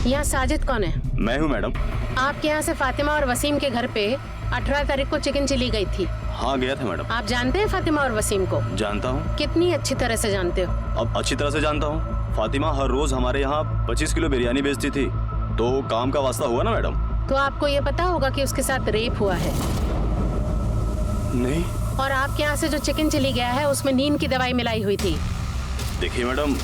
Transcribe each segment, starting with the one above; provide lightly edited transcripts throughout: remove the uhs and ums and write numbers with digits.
यहाँ साजिद कौन है? मैं हूँ मैडम। आपके यहाँ से फातिमा और वसीम के घर पे 18 तारीख को चिकन चिली गई थी। हाँ गया था मैडम। आप जानते हैं फातिमा और वसीम को? जानता हूँ। कितनी अच्छी तरह से जानते हो? अब अच्छी तरह से जानता हूँ। फातिमा हर रोज हमारे यहाँ 25 किलो बिरयानी बेचती थी, तो काम का वास्ता हुआ ना मैडम। तो आपको ये पता होगा कि उसके साथ रेप हुआ है? नहीं। और आपके यहाँ से जो चिकन चिली गया है उसमें नींद की दवाई मिलाई हुई थी। देखिए मैडम,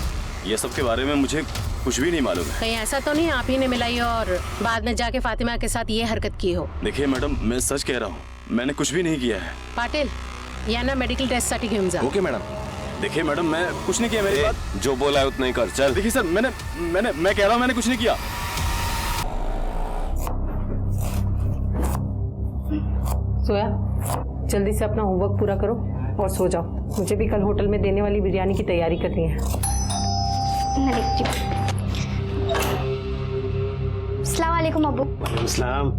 ये सब के बारे में मुझे कुछ भी नहीं मालूम है। कहीं ऐसा तो नहीं आप ही ने मिलाई और बाद में जाके फातिमा के साथ ये हरकत की हो? देखिए मैडम, मैं सच कह रहा हूँ, मैंने कुछ भी नहीं किया है। पाटिल, या ना मेडिकल टेस्ट साठी घेऊन जा। Okay madam. देखिए मैडम, मैं कुछ नहीं किया। मेरी बात जो बोला है उतना ही कर। चल। देखिए सर, मैं कह रहा हूँ मैंने कुछ नहीं किया। सोया, जल्दी से अपना होमवर्क पूरा करो और सो जाओ। मुझे भी कल होटल में देने वाली बिरयानी की तैयारी करनी है। अस्सलाम वालेकुम अब्बू। वालेकुम सलाम।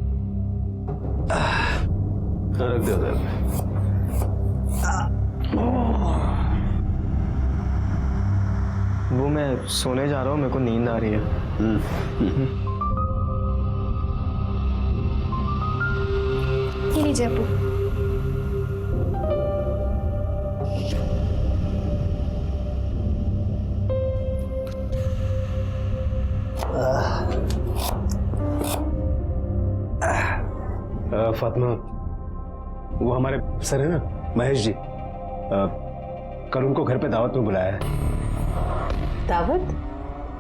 रख दो उधर। वो मैं सोने जा रहा हूँ, मेरे को नींद आ रही है। ये लीजिए अब्बू। फातिमा, वो हमारे सर है ना महेश जी, कल उनको घर पे दावत में बुलाया है। दावत?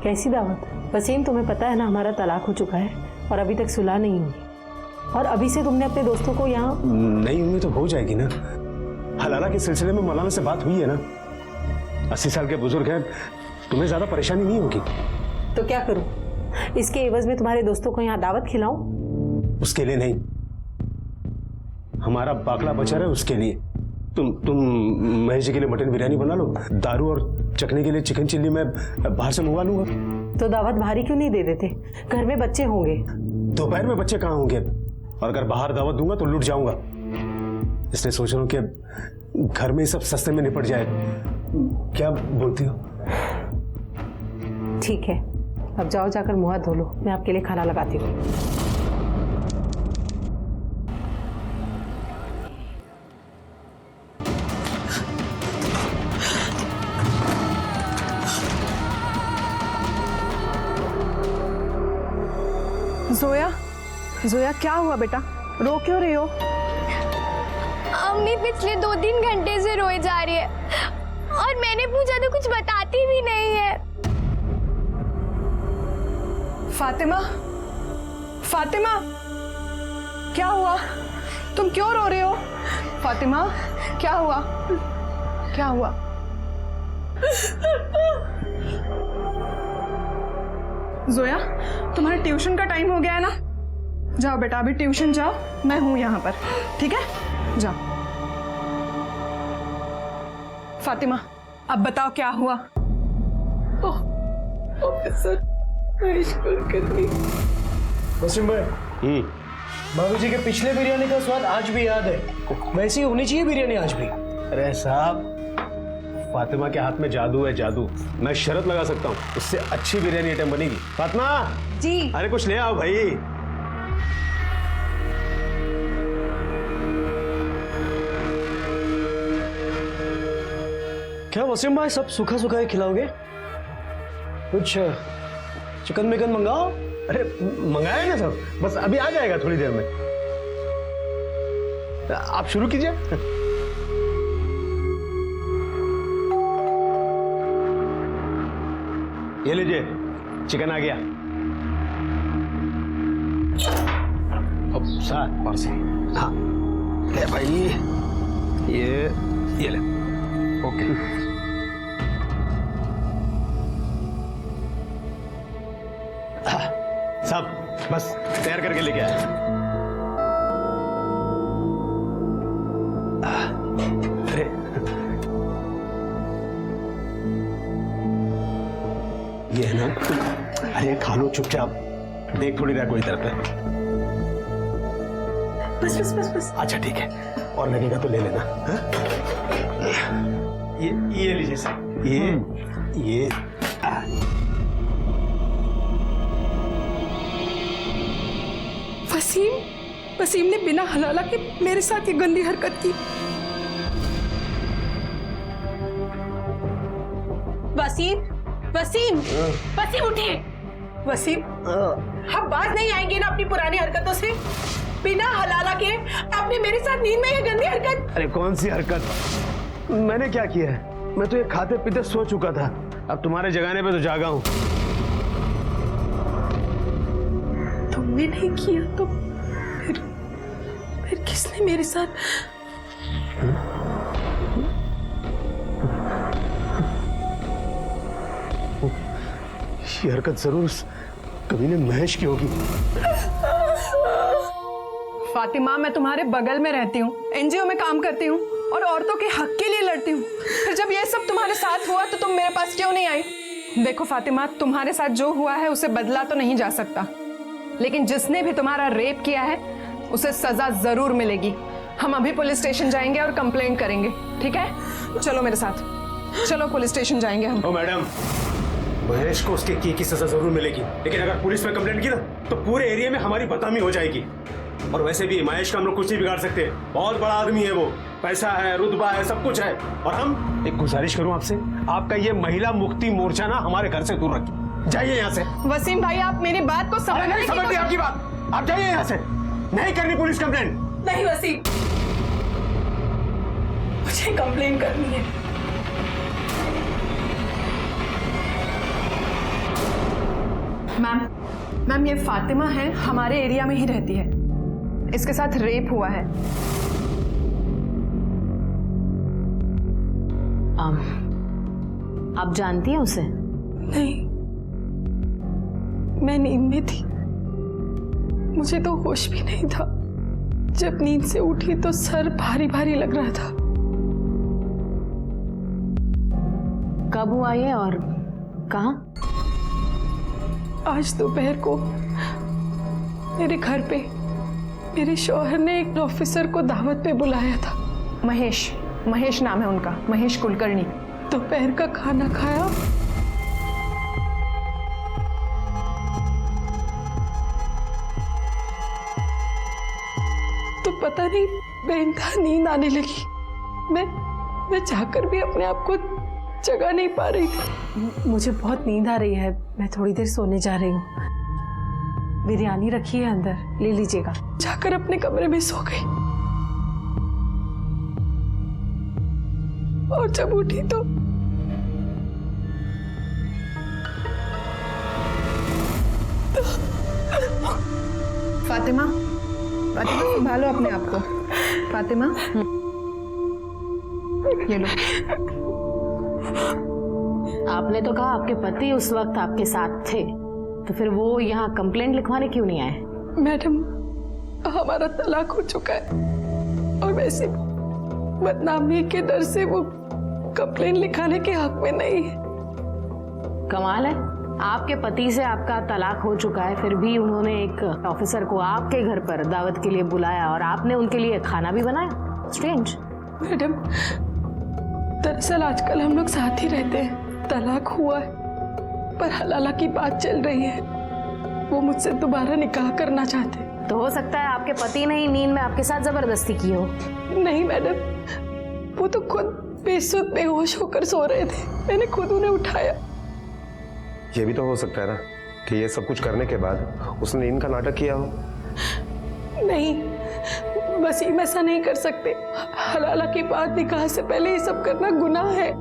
कैसी दावत? वसीम, तुम्हें पता है ना हमारा तलाक हो चुका है और अभी तक सुलह नहीं हुई। और अभी से तुमने अपने दोस्तों को यहाँ? नहीं उम्मीद तो हो जाएगी ना। हलाला के सिलसिले में मौलाना से बात हुई है ना। 80 साल के बुजुर्ग हैं, तुम्हें ज्यादा परेशानी नहीं होगी। तो क्या करूं? इसके एवज में तुम्हारे दोस्तों को यहाँ दावत खिलाऊं? उसके लिए नहीं, हमारा बाकला बचा है उसके लिए। तुम महेश जी के लिए मटन बिरयानी बना लो, दारू और चखने के लिए चिकन चिल्ली मैं बाहर से मंगवा लूंगा। तो दावत भारी क्यों नहीं दे देते? घर में बच्चे होंगे। दोपहर में बच्चे कहाँ होंगे? और अगर बाहर दावत दूंगा तो लुट जाऊंगा, इसलिए सोच रहा हूँ कि घर में सब सस्ते में निपट जाए। क्या बोलती हो? ठीक है, अब जाओ जाकर मुंह हाथ धो लो, मैं आपके लिए खाना लगाती हूँ। जोया, जोया क्या हुआ बेटा? रो क्यों रही हो? अम्मी पिछले 2-3 घंटे से रोए जा रही है और मैंने पूछा तो कुछ बताती भी नहीं है। फातिमा, फातिमा, क्या हुआ? तुम क्यों रो रहे हो? फातिमा, क्या हुआ? क्या हुआ? जोया, तुम्हारे ट्यूशन का टाइम हो गया है ना? जाओ बेटा, अभी ट्यूशन जाओ, मैं हूं यहाँ पर, ठीक है? जाओ। फातिमा, अब बताओ क्या हुआ? ऑफिसर महेश कुलकर्णी। वसीम भाई, भाभी जी के पिछले बिरयानी का स्वाद आज भी याद है। वैसी होनी चाहिए बिरयानी आज भी। अरे साहब, फातिमा के हाथ में जादू है, जादू। मैं शर्त लगा सकता हूँ, उससे अच्छी बिरयानी आइटम बनेगी। फातिमा जी। अरे कुछ ले आओ भाई। क्या वसीम भाई सब सूखा सूखा ही खिलाओगे? कुछ चिकन मिकन मंगाओ। अरे मंगाया ना सब, बस अभी आ जाएगा थोड़ी देर में। आप शुरू कीजिए। ये लीजिए, चिकन आ गया। अब साथ पार्सल। हाँ ले भाई, ये ले। ओके। सब बस तैयार करके लेके आया। अरे ये है ना, अरे खा लो चुपचाप, देख थोड़ी रहा कोई तरफ है। बस बस बस बस। अच्छा ठीक है, और लगेगा तो ले लेना। हा? ये लीजिए सर, ये वसीम ने बिना हलाला के मेरे साथ ये गंदी हरकत की। वसीम उठिए। वसीम, हम बात नहीं आएंगे ना अपनी पुरानी हरकतों से। बिना हलाला के आपने मेरे साथ नींद में ये गंदी हरकत। अरे कौन सी हरकत? मैंने क्या किया है? मैं तो ये खाते पीते सो चुका था, अब तुम्हारे जगाने पे तो जागा हूँ। तुमने नहीं किया तो फिर किसने मेरे साथ? ये हरकत जरूर उस कभी ने महेश की होगी। फातिमा, मैं तुम्हारे बगल में रहती हूँ, एनजीओ में काम करती हूँ और औरतों के हक के लिए लड़ती हूँ। फिर जब ये सब तुम्हारे साथ हुआ तो तुम मेरे पास क्यों नहीं आई? देखो फातिमा, तुम्हारे साथ जो हुआ है उसे बदला तो नहीं जा सकता, लेकिन जिसने भी तुम्हारा रेप किया है उसे सजा जरूर मिलेगी। हम अभी पुलिस स्टेशन जाएंगे और कंप्लेंट करेंगे, ठीक है? चलो मेरे साथ, चलो पुलिस स्टेशन जाएंगे हम। ओ मैडम, महेश को उसके की सजा जरूर मिलेगी, लेकिन अगर पुलिस में कंप्लेंट की ना तो पूरे एरिया में हमारी बदनामी हो जाएगी। और वैसे भी महेश का हम लोग कुछ नहीं बिगाड़ सकते, बहुत बड़ा आदमी है वो, पैसा है, रुतबा है, सब कुछ है। और हम एक गुजारिश करूं आपसे, आपका ये महिला मुक्ति मोर्चा ना हमारे घर से दूर रखिए। जाइए यहाँ से। वसीम भाई, आप मेरी बात को समझ समझ आपकी बात, आप जाइए यहाँ से। नहीं करनी पुलिस कंप्लेंट। नहीं वसीम, मुझे कंप्लेन करनी है। मैम, ये फातिमा है, हमारे एरिया में ही रहती है। इसके साथ रेप हुआ है। आप जानती हैं उसे? नहीं, मैं नींद में थी, मुझे तो होश भी नहीं था। जब नींद से उठी तो सर भारी भारी लग रहा था। कब हुआ ये और कहाँ? आज दोपहर को मेरे घर पे मेरे शौहर ने एक ऑफिसर को दावत पे बुलाया था। महेश नाम है उनका, महेश कुलकर्णी। दोपहर का खाना खाया, तो पता नहीं बेइंतहा नींद आने लगी। मैं जाकर भी अपने आप को जगा नहीं पा रही थी। मुझे बहुत नींद आ रही है, मैं थोड़ी देर सोने जा रही हूँ। बिरयानी रखी है अंदर, ले लीजिएगा। जाकर अपने कमरे में सो गई और जब उठी तो फातिमा, संभालो अपने आप को। फातिमा, ये लो। आपने तो कहा आपके पति उस वक्त आपके साथ थे, तो फिर वो यहाँ कंप्लेंट लिखवाने क्यों नहीं आए? मैडम, हमारा तलाक हो चुका है और वैसे बदनामी के डर से वो कंप्लेंट लिखाने के हक में नहीं है। कमाल है, आपके पति से आपका तलाक हो चुका है, फिर भी उन्होंने एक ऑफिसर को आपके घर पर दावत के लिए बुलाया और आपने उनके लिए खाना भी बनाया। स्ट्रेंज। मैडम, दरअसल आजकल हम लोग साथ ही रहते हैं। तलाक हुआ है पर हलाला की बात चल रही है। वो मुझसे दोबारा निकाह करना चाहते हैं। तो हो सकता है आपके पति ने ही नींद में आपके साथ जबरदस्ती की हो। नहीं मैडम, वो तो खुद बेसुध बेहोश होकर सो रहे थे, मैंने खुद उन्हें उठाया। ये भी तो हो सकता है ना कि ये सब कुछ करने के बाद उसने इनका नाटक किया हो। नहीं, वसीम ऐसा नहीं कर सकते। हलाला की बात निकाह से पहले ये सब करना गुनाह है।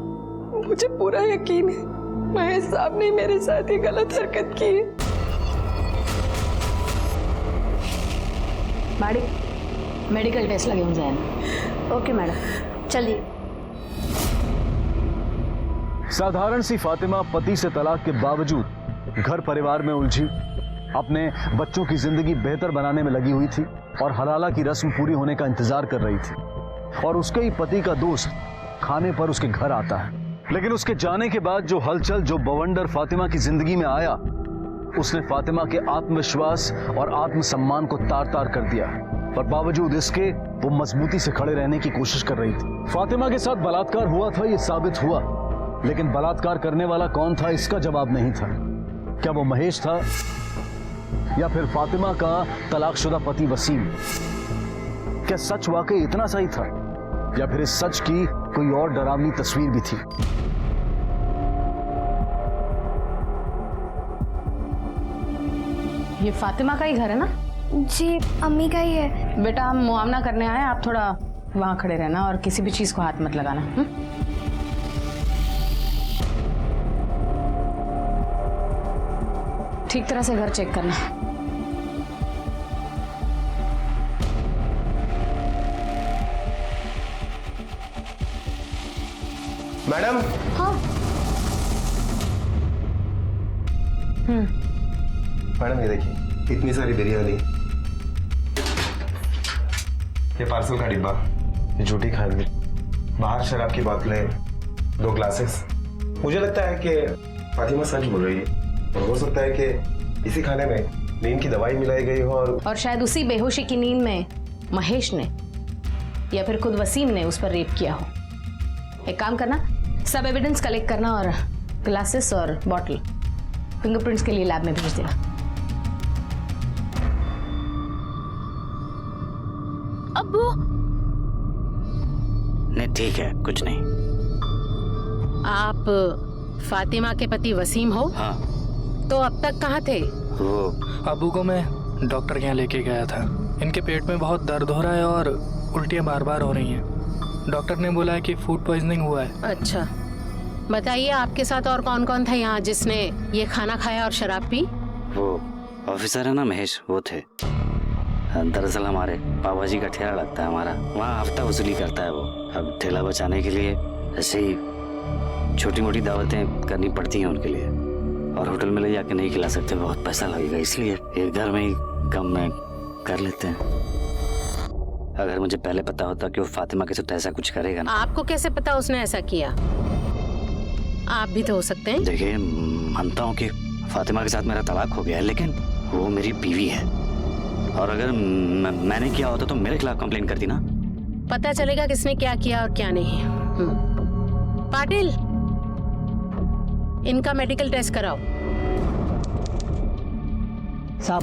मुझे पूरा यकीन है महेश साहब ने मेरे साथ ये गलत हरकत की है। बाड़ी, मेडिकल टेस्ट लगे होंगे। ओके मैडम, चलिए। साधारण सी फातिमा पति से तलाक के बावजूद घर परिवार में उलझी, अपने बच्चों की जिंदगी बेहतर बनाने में लगी हुई थी और हलाला की रस्म पूरी होने का इंतजार कर रही थी। और उसके ही पति का दोस्त खाने पर उसके घर आता है, लेकिन उसके जाने के बाद जो हलचल, जो बवंडर फातिमा की जिंदगी में आया, उसने फातिमा के आत्मविश्वास और आत्मसम्मान को तार तार कर दिया। पर बावजूद इसके वो मजबूती से खड़े रहने की कोशिश कर रही थी। फातिमा के साथ बलात्कार हुआ था, ये साबित हुआ, लेकिन बलात्कार करने वाला कौन था इसका जवाब नहीं था। क्या वो महेश था या फिर फातिमा का तलाकशुदा पति वसीम? क्या सच वाकई इतना सही था या फिर इस सच की कोई और डरावनी तस्वीर भी थी? ये फातिमा का ही घर है ना? जी अम्मी का ही है। बेटा हम मुआवना करने आए, आप थोड़ा वहां खड़े रहना और किसी भी चीज को हाथ मत लगाना। ठीक तरह से घर चेक करना। मैडम। हाँ मैडम ये देखिए, इतनी सारी बिरयानी, ये पार्सल का डिब्बा, ये झूठी खांडवी, बाहर शराब की बोतलें, 2 ग्लासेस। मुझे लगता है कि फातिमा सच बोल रही है और हो सकता है कि इसी खाने में नींद की दवाई मिलाई गई हो और शायद उसी बेहोशी की नींद में महेश ने या फिर खुद वसीम ने उस पर रेप किया हो। एक काम करना, सब एविडेंस कलेक्ट करना और ग्लासेस और बॉटल फिंगरप्रिंट्स के लिए लैब में भेज देना। अब्बू नहीं ठीक है, कुछ नहीं। आप फातिमा के पति वसीम हो? हाँ। तो अब तक कहाँ थे? वो अबू को मैं डॉक्टर के यहाँ लेके गया था। इनके पेट में बहुत दर्द हो रहा है और उल्टियाँ बार बार हो रही हैं। डॉक्टर ने बोला है कि फूड पॉइजनिंग हुआ है। अच्छा, बताइए आपके साथ और कौन कौन था यहाँ जिसने ये खाना खाया और शराब पी? वो ऑफिसर है ना महेश, वो थे। दरअसल हमारे पापा जी का ठेला लगता है हमारा, वहाँ हफ्ता वसूली करता है वो। अब ठेला बचाने के लिए ऐसे ही छोटी मोटी दावतें करनी पड़ती हैं उनके लिए, और होटल में ले जाके नहीं खिला सकते, बहुत पैसा लगेगा, इसलिए एक घर में ही कम में कर लेते हैं। अगर मुझे पहले पता होता कि वो फातिमा के साथ ऐसा कुछ करेगा ना। आपको कैसे पता उसने ऐसा किया? आप भी तो हो सकते हैं। देखिए, मानता हूँ कि फातिमा के साथ मेरा तलाक हो गया है, लेकिन वो मेरी बीवी है, और अगर मैंने किया होता तो मेरे खिलाफ कंप्लेन करती ना। पता चलेगा किसने क्या किया और क्या नहीं। पाटिल, इनका मेडिकल टेस्ट कराओ। साहब,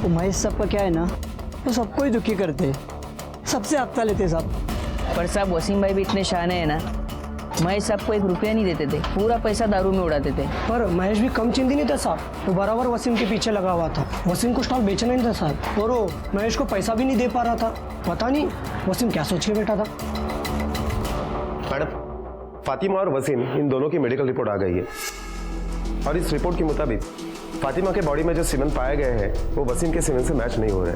वो महेश साहब का क्या है ना, वो सबको ही दुखी करते हैं, सबसे हफ्ता लेते साहब। पर साहब वसीम भाई भी इतने शाने हैं ना, महेश साहब को 1 रुपया नहीं देते थे, पूरा पैसा दारू में उड़ाते थे। पर महेश भी कम चिंती नहीं था साहब, वो बराबर वसीम के पीछे लगा हुआ था। वसीम को स्टॉल बेचना नहीं था साहब, और वो महेश को पैसा भी नहीं दे पा रहा था। पता नहीं वसीम क्या सोच के बैठा था। मैडम, फातिमा और वसीम इन दोनों की मेडिकल रिपोर्ट आ गई है, और इस रिपोर्ट के मुताबिक फातिमा के बॉडी में जो सीमेंट पाए गए हैं वो वसीम के सीमेंट से मैच नहीं हो रहे।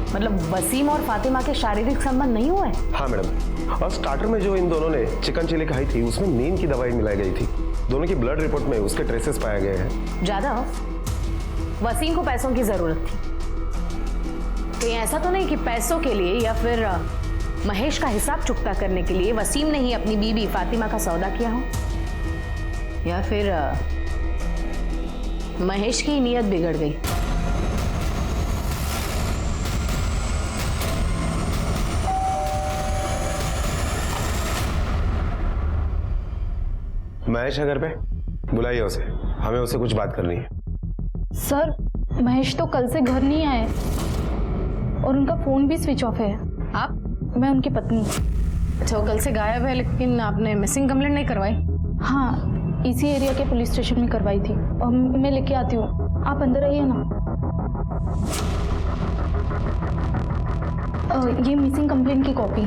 मतलब वसीम और फातिमा के शारीरिक संबंध नहीं हुए? हाँ मैडम, और स्टार्टर में जो इन दोनों ने चिकन चिली खाई थी उसमें नींद की दवाई मिलाई गई थी। दोनों की ब्लड रिपोर्ट में उसके ट्रेसेस पाए गए हैं। जादव, वसीम को पैसों की जरूरत थी, कहीं ऐसा तो नहीं कि पैसों के लिए या फिर महेश का हिसाब चुकता करने के लिए वसीम ने ही अपनी बीवी फातिमा का सौदा किया हो, या फिर महेश की नीयत बिगड़ गई। महेश है घर पे? बुलाइए उसे, हमें उससे कुछ बात करनी है। सर, महेश तो कल से घर नहीं आए और उनका फोन भी स्विच ऑफ है। आप? मैं उनकी पत्नी। अच्छा, वो कल से गायब है, लेकिन आपने मिसिंग कंप्लेंट नहीं करवाई? हाँ, इसी एरिया के पुलिस स्टेशन में करवाई थी, और मैं लेके आती हूँ, आप अंदर आइए ना। ये मिसिंग कंप्लेंट की कॉपी।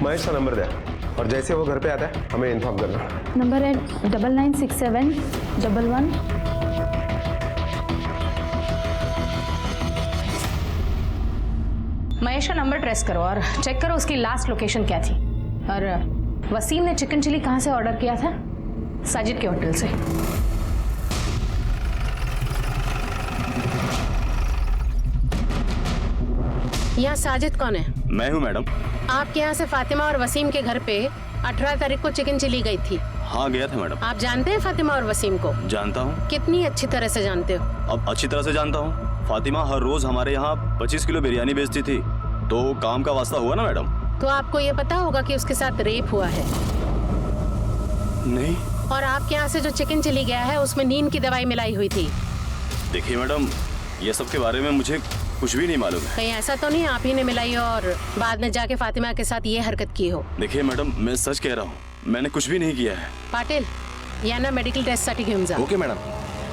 महेश का नंबर दे, और जैसे वो घर पे आता है हमें इन्फॉर्म करना। नंबर है 996711। महेश का नंबर ट्रेस करो और चेक करो उसकी लास्ट लोकेशन क्या थी। और वसीम ने चिकन चिली कहाँ से ऑर्डर किया था? साजिद के होटल से। यहाँ साजिद कौन है? मैं हूँ मैडम। आपके यहाँ से फातिमा और वसीम के घर पे 18 तारीख को चिकन चिली गई थी। हाँ, गया था मैडम। आप जानते हैं फातिमा और वसीम को? जानता हूँ। कितनी अच्छी तरह से जानते हो? अब अच्छी तरह से जानता हूँ। फातिमा हर रोज हमारे यहाँ 25 किलो बिरयानी बेचती थी, तो काम का वास्ता हुआ ना मैडम। तो आपको ये पता होगा कि उसके साथ रेप हुआ है? नहीं। और आपके यहाँ से जो चिकन चिली गया है उसमें नींद की दवाई मिलाई हुई थी। देखिए मैडम, ये सब के बारे में मुझे कुछ भी नहीं मालूम है। कहीं ऐसा तो नहीं आप ही ने मिलाई और बाद में जाके फातिमा के साथ ये हरकत की हो? देखिए मैडम, मैं सच कह रहा हूँ, मैंने कुछ भी नहीं किया है। पाटिल, यांना मेडिकल टेस्ट साठी घेऊन जा। Okay madam.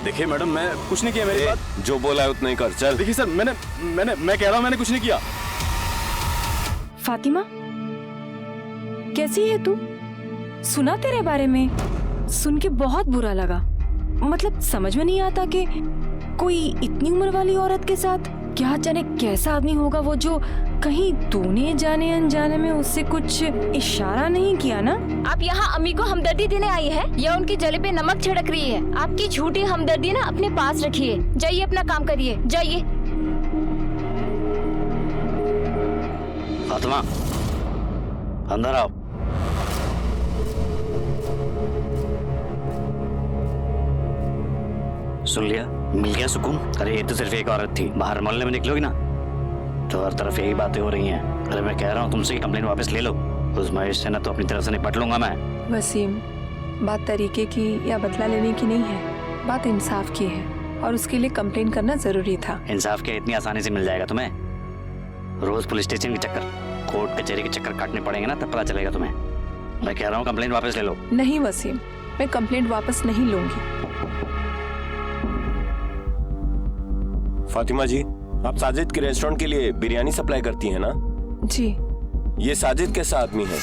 देखिए मैडम, मैं कुछ नहीं किया, मेरी बात जो बोला है उतना ही कर, चल। देखिए सर, मैं कह रहा हूँ मैंने कुछ नहीं किया। फातिमा, कैसी है तू? सुना तेरे बारे में, सुन के बहुत बुरा लगा। मतलब समझ में नहीं आता कि कोई इतनी उम्र वाली औरत के साथ क्या जाने कैसा आदमी होगा वो, जो कहीं तूने जाने अनजाने में उससे कुछ इशारा नहीं किया ना? आप यहाँ अम्मी को हमदर्दी देने आई है या उनके जले पे नमक छिड़क रही है? आपकी झूठी हमदर्दी ना अपने पास रखिए। जाइए अपना काम करिए, जाइए। फातिमा, अंदर आओ। सुन लिया? मिल गया सुकून? अरे ये तो सिर्फ एक औरत थी, बाहर मोहल्ले में निकलोगी ना तो हर तरफ यही बातें हो रही हैं। अरे मैं कह रहा हूँ तुमसे कंप्लेंट वापस ले लो। उस महेश से ना तो अपनी तरफ से निपट लूंगा मैं। वसीम, बात तरीके की या बदला लेने की नहीं है, बात इंसाफ की है और उसके लिए कंप्लेंट करना जरूरी था। इंसाफ क्या इतनी आसानी से मिल जाएगा तुम्हें? रोज पुलिस स्टेशन के चक्कर, कोर्ट कचहरी के चक्कर काटने पड़ेंगे ना, तब पता चलेगा तुम्हें। मैं कह रहा हूँ कंप्लेंट वापस ले लो। नहीं वसीम, मैं कंप्लेंट वापस नहीं लूंगी। फातिमा जी, आप साजिद के रेस्टोरेंट के लिए बिरयानी सप्लाई करती हैं ना? जी। ये साजिद कैसा आदमी है?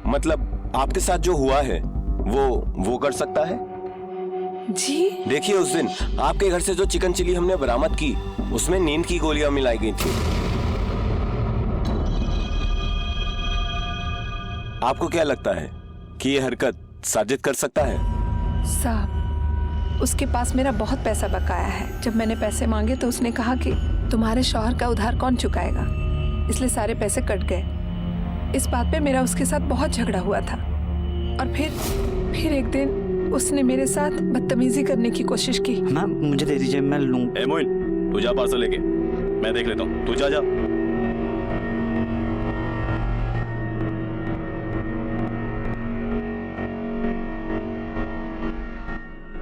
मतलब आपके साथ जो हुआ है वो कर सकता है? जी। देखिए, उस दिन आपके घर से जो चिकन चिली हमने बरामद की उसमें नींद की गोलियां मिलाई गई थी। आपको क्या लगता है कि ये हरकत साजिद कर सकता है? साहब, उसके पास मेरा बहुत पैसा बकाया है। जब मैंने पैसे मांगे तो उसने कहा कि तुम्हारे शौहर का उधार कौन चुकाएगा, इसलिए सारे पैसे कट गए। इस बात पे मेरा उसके साथ बहुत झगड़ा हुआ था और फिर एक दिन उसने मेरे साथ बदतमीजी करने की कोशिश की। मैम मुझे दे दीजिए, मैं लूं। ए मोइन, तू जा पार्सल लेके, मैं देख लेता हूँ। तू जा।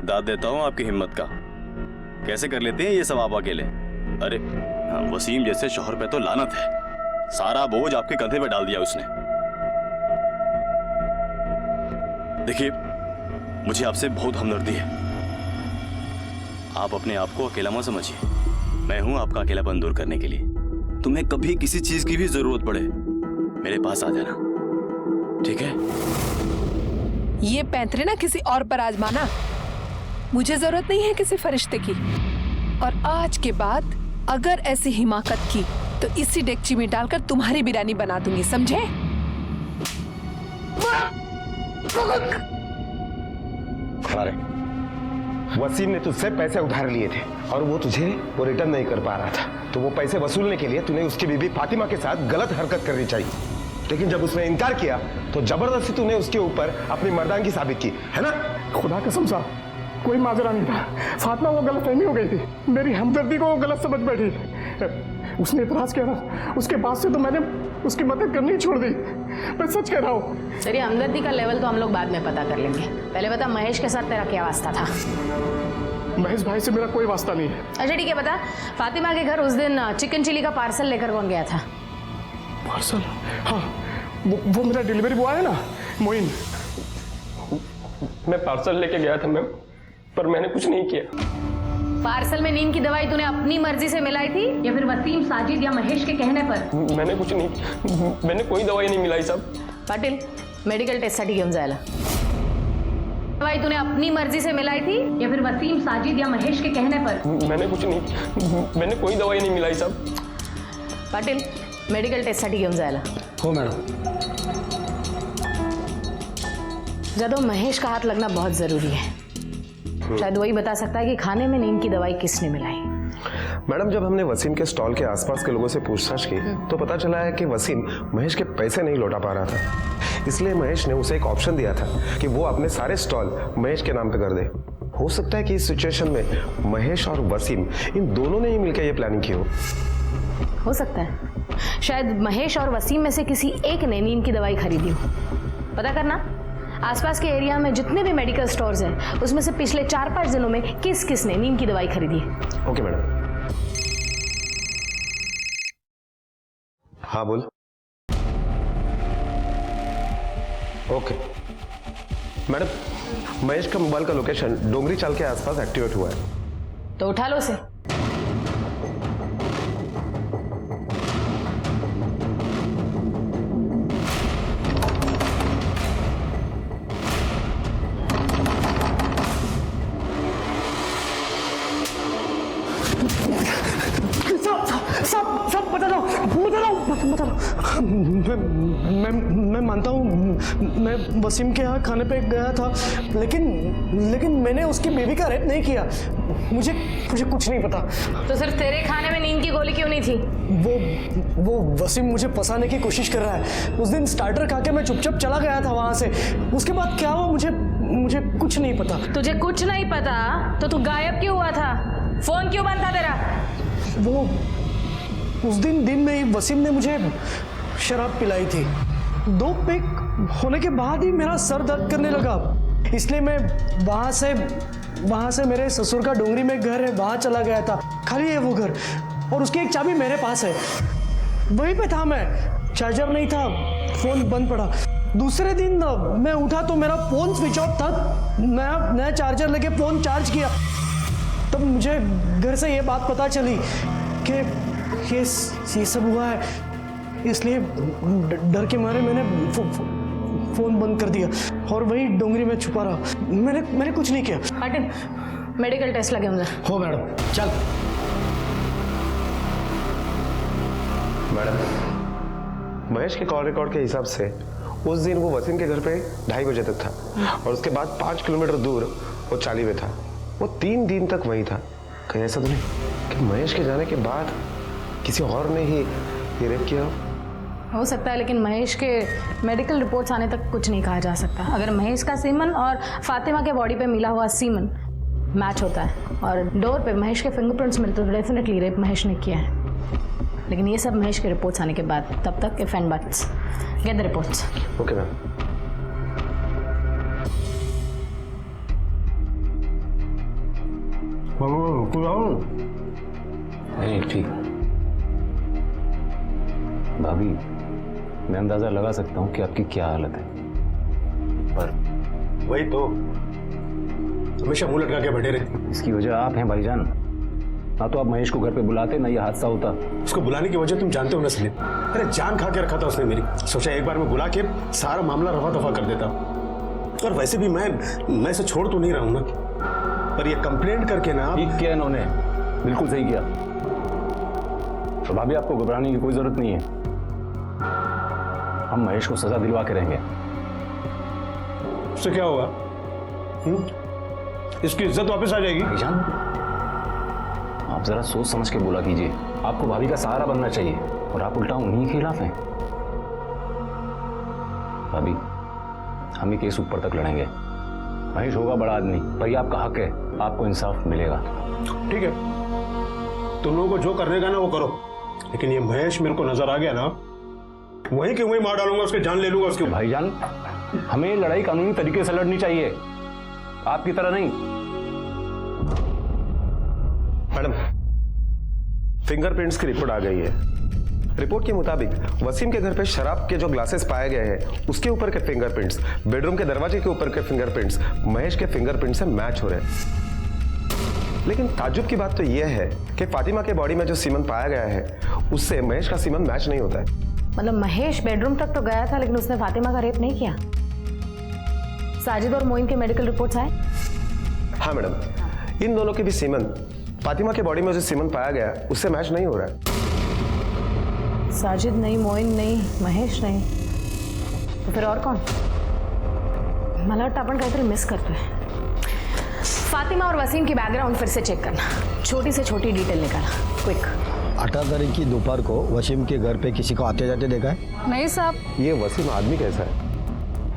दाद देता हूँ आपकी हिम्मत का। कैसे कर लेते हैं ये सब आप अकेले? अरे वसीम जैसे शौहर पे तो लानत है, सारा बोझ आपके कंधे पे डाल दिया उसने। देखिए, मुझे आपसे बहुत हमदर्दी है। आप अपने आप को अकेला मत समझिए, मैं हूं आपका अकेलापन दूर करने के लिए। तुम्हें कभी किसी चीज की भी जरूरत पड़े मेरे पास आ जाना, ठीक है? ये पैंतरे ना किसी और पर आजमाना। मुझे जरूरत नहीं है किसी फरिश्ते की। और आज के बाद अगर ऐसी हिमाकत की तो इसी डेगची में डालकर तुम्हारी बिरयानी बना दूंगी, समझे? अरे वसीम ने तुझसे पैसे उधार लिए थे और वो तुझे रिटर्न नहीं कर पा रहा था, तो वो पैसे वसूलने के लिए तूने उसकी बीबी फातिमा के साथ गलत हरकत करनी चाहिए। लेकिन जब उसने इनकार किया तो जबरदस्ती तूने उसके ऊपर अपनी मर्दानगी साबित की, है ना? खुदा कसम साहब, कोई माजरा नहीं था। फातिमा को गलतफहमी हो गई थी, मेरी हमदर्दी को वो गलत समझ बैठी। उसने इतराज किया ना, उसके बाद से तो मैंने उसकी मदद करनी ही छोड़ दी। मैं सच कह रहा हूँ। सर, ये हमदर्दी का लेवल तो हम लोग बाद में पता कर लेंगे। पहले बता, महेश के साथ तेरा क्या वास्ता था? महेश भाई से मेरा कोई वास्ता नहीं है। अच्छा ठीक है, बता, फातिमा के घर उस दिन चिकन चिली का पार्सल लेकर कौन गया था? पार्सल? हाँ, वो मेरा डिलीवरी बॉय है ना, मोइन। मैं पार्सल लेके गया था मैम, पर मैंने कुछ नहीं किया। पार्सल में नींद की दवाई तूने अपनी मर्जी से मिलाई थी या फिर वसीम, साजिद या महेश के कहने पर? मैंने कुछ नहीं, मैंने कोई दवाई नहीं मिलाई साहब। पाटिल, मेडिकल टेस्ट साठी घेऊन जायला। दवाई तूने अपनी मर्जी से मिलाई थी या फिर वसीम, साजिद या महेश के कहने पर? मैंने कुछ नहीं, मैंने कोई दवाई नहीं मिलाई साहब। पाटिल, मेडिकल टेस्ट साठी घेऊन जायला। हो मैडम। जादव, महेश का हाथ लगना बहुत जरूरी है। शायद वही बता सकता है कि खाने में नींद की दवाई किसने मिलाई। मैडम, जब हमने वसीम के स्टॉल के आसपास के लोगों से पूछताछ की तो पता चला है कि वसीम महेश के पैसे नहीं लौटा पा रहा था, इसलिए महेश ने उसे एक ऑप्शन दिया था कि वो अपने सारे स्टॉल महेश के नाम पे कर दे। हो सकता है कि इस सिचुएशन में महेश और वसीम इन दोनों ने ही मिलकर ये प्लानिंग की हो सकता है शायद महेश और वसीम में से किसी एक ने नींद की दवाई खरीदी हो। पता करना, आसपास के एरिया में जितने भी मेडिकल स्टोर्स हैं उसमें से पिछले 4-5 दिनों में किस किस ने नींद की दवाई खरीदी है? Okay madam. हाँ बोल। ओके मैडम, महेश का मोबाइल का लोकेशन डोंगरी चाल के आसपास एक्टिवेट हुआ है। तो उठा लो उसे। सब बता दो। मैं मानता हूँ मैं वसीम के यहाँ खाने पे गया था, लेकिन मैंने उसकी बेबी का रेप नहीं किया। मुझे कुछ नहीं पता। तो सिर्फ तेरे खाने में नींद की गोली क्यों नहीं थी? वो वसीम मुझे फंसाने की कोशिश कर रहा है। उस दिन स्टार्टर खा के मैं चुपचाप चला गया था वहां से। उसके बाद क्या हुआ मुझे कुछ नहीं पता। तुझे कुछ नहीं पता तो तू गायब क्यों हुआ था? फोन क्यों बंद था तेरा? वो उस दिन में ही वसीम ने मुझे शराब पिलाई थी। 2 पेग होने के बाद ही मेरा सर दर्द करने लगा, इसलिए मैं वहां से मेरे ससुर का डोंगरी में घर है वहां चला गया था। खाली है वो घर और उसकी एक चाबी मेरे पास है। वहीं पे था मैं, चार्जर नहीं था, फोन बंद पड़ा। दूसरे दिन मैं उठा तो मेरा फोन स्विच ऑफ था। नया चार्जर लेके फोन चार्ज किया, तब मुझे घर से ये बात पता चली कि ये सब हुआ है। इसलिए डर के मारे मैंने फोन बंद कर दिया और वही डोंगरी में छुपा रहा। मैंने कुछ नहीं किया। मार्टिन, मेडिकल टेस्ट लगे होंगे। हो मैडम, चल। मैडम, महेश के कॉल रिकॉर्ड के हिसाब से उस दिन वो वसीम के घर पे 2:30 बजे तक था और उसके बाद 5 किलोमीटर दूर वो चाली में था। वो 3 दिन तक वहीं था। कहीं ऐसा तो नहीं कि महेश के जाने के बाद किसी और ने ही ये रेप किया हो सकता है, लेकिन महेश के मेडिकल रिपोर्ट्स आने तक कुछ नहीं कहा जा सकता। अगर महेश का सीमन और फातिमा के बॉडी पे मिला हुआ सीमन मैच होता है और डोर पे महेश के फिंगरप्रिंट्स मिलते तो डेफिनेटली रेप महेश ने किया है। लेकिन ये सब महेश के रिपोर्ट्स आने के बाद, तब तक if and buts, get the reports. Okay ma'am. नहीं ठीक भाभी, मैं अंदाजा लगा सकता हूँ कि आपकी क्या हालत है, पर वही तो हमेशा मुंह लटका के बैठे रहे। इसकी वजह आप हैं भाईजान। ना तो आप महेश को घर पे बुलाते, ना ये हादसा होता। उसको बुलाने की वजह तुम जानते हो ना सलीम। अरे जान खा के रखा था उसने मेरी। सोचा एक बार में बुला के सारा मामला रफा दफा कर देता। और वैसे भी मैं इसे छोड़ तो नहीं रहा हूं ना, पर ये कंप्लेंट करके ना। ठीक किया इन्होंने, बिल्कुल सही किया। तो भाभी आपको घबराने की कोई जरूरत नहीं है। हम महेश को सजा दिलवा के रहेंगे। उससे क्या होगा? इसकी इज्जत वापस आ जाएगी। भाईजान, आप जरा सोच समझ के बोला कीजिए। आपको भाभी का सहारा बनना चाहिए और आप उल्टा उन्हीं के खिलाफ हैं। भाभी, हम ही केस ऊपर तक लड़ेंगे। महेश होगा बड़ा आदमी, पर ये आपका हक है, आपको इंसाफ मिलेगा। ठीक है, तुम लोगों को जो करने का ना वो करो, लेकिन ये महेश मेरे को नजर आ गया ना, वहीं के वहीं मार डालूंगा, उसके जान ले लूंगा उसके। भाईजान, हमें लड़ाई कानूनी तरीके से लड़नी चाहिए, आपकी तरह नहीं। मैडम, फिंगरप्रिंट्स की रिपोर्ट आ गई है। रिपोर्ट के मुताबिक वसीम के घर पे शराब के जो ग्लासेस पाए गए हैं उसके ऊपर के फिंगरप्रिंट्स, बेडरूम के दरवाजे के ऊपर के फिंगरप्रिंट्स महेश के फिंगरप्रिंट से मैच हो रहे हैं। लेकिन ताज्जुब की बात तो यह है कि फातिमा के बॉडी में जो सीमन पाया गया है उससे महेश का सीमन मैच नहीं होता है। मतलब महेश बेडरूम तक तो गया था, लेकिन उसने फातिमा का रेप नहीं किया। साजिद और मोइन के मेडिकल रिपोर्ट्स आए? हाँ मैडम, इन दोनों के भी सीमन फातिमा के बॉडी में जो सीमन पाया गया उससे मैच नहीं हो रहा है। साजिद नहीं, मोइन नहीं, महेश नहीं, तो फिर और कौन? मला वाटतं आपण काहीतरी मिस करतोय। फातिमा और वसीम की बैकग्राउंड फिर से चेक करना, छोटी से छोटी डिटेल निकालना, क्विक। 18 तारीख की दोपहर को वसीम के घर पे किसी को आते जाते देखा है? नहीं साहब। ये वसीम आदमी कैसा है?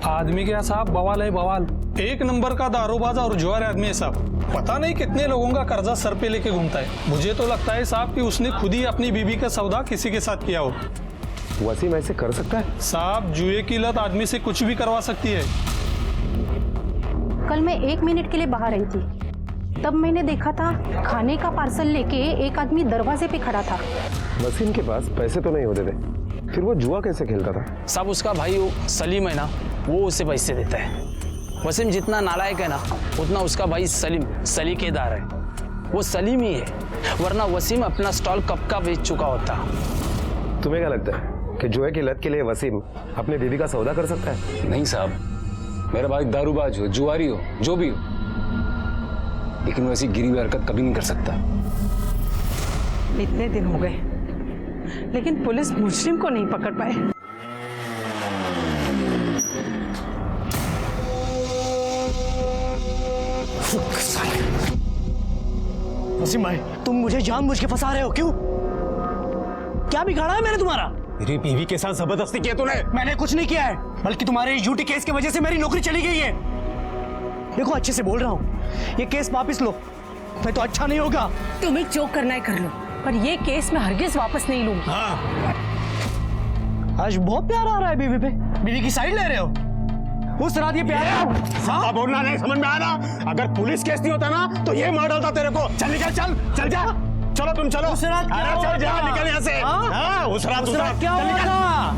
आदमी क्या साहब, बवाल है बवाल। 1 नंबर का दारूबाज और जुआर आदमी है साहब। पता नहीं कितने लोगों का कर्जा सर पे लेके घूमता है। मुझे तो लगता है साहब कि उसने खुद ही अपनी बीबी का सौदा किसी के साथ किया हो। वसीम ऐसे कर सकता है? साहब, जुए की लत आदमी से कुछ भी करवा सकती है। कल मैं 1 मिनट के लिए बाहर आई थी, तब मैंने देखा था खाने का पार्सल लेके एक आदमी दरवाजे पे खड़ा था। वसीम के पास पैसे तो नहीं होते थे, फिर वो जुआ कैसे खेलता था? सब उसका भाई वो सलीम है ना, वो उसे पैसे देता है। वसीम जितना नालायक है ना, उतना उसका भाई सलीम सलीकेदार है। वो सलीम ही है, वरना वसीम अपना स्टॉल कब का बेच चुका होता। तुम्हें क्या लगता है कि जुए की लत के लिए वसीम अपनी बीवी का सौदा कर सकता है? नहीं साहब, मेरा भाई दारूबाज हो, जुआरी हो, जो भी हो, लेकिन वैसी गिरी हुई हरकत कभी नहीं कर सकता। इतने दिन हो गए लेकिन पुलिस मुजरिम को नहीं पकड़ पाए। वसीम भाई, तुम मुझे जानबूझ के फंसा रहे हो, क्यों? क्या बिगाड़ा है मैंने तुम्हारा? मेरी बीवी के साथ जबरदस्ती किया तूने? मैंने कुछ नहीं किया है, बल्कि तुम्हारे इस झूठी केस की वजह से मेरी नौकरी चली गई है। देखो अच्छे से बोल रहा हूँ, ये केस वापस लो, नहीं तो अच्छा नहीं होगा। तुम्हें जो करना है कर लो, पर ये केस मैं हरगिज वापस नहीं लूंगी। हाँ। आज बहुत प्यार आ रहा है बीवी पे, बीवी की साइड ले रहे हो। उस रात ये प्यार हाँ? बोलना नहीं समझ में आ रहा। अगर पुलिस केस नहीं होता ना तो ये मार डालता तेरे को। चल निकल, चल जा, चलो तुम चलो। उस रात क्या चल जा, होगा? निकल यहाँ से। हाँ, उस रात क्या होगा?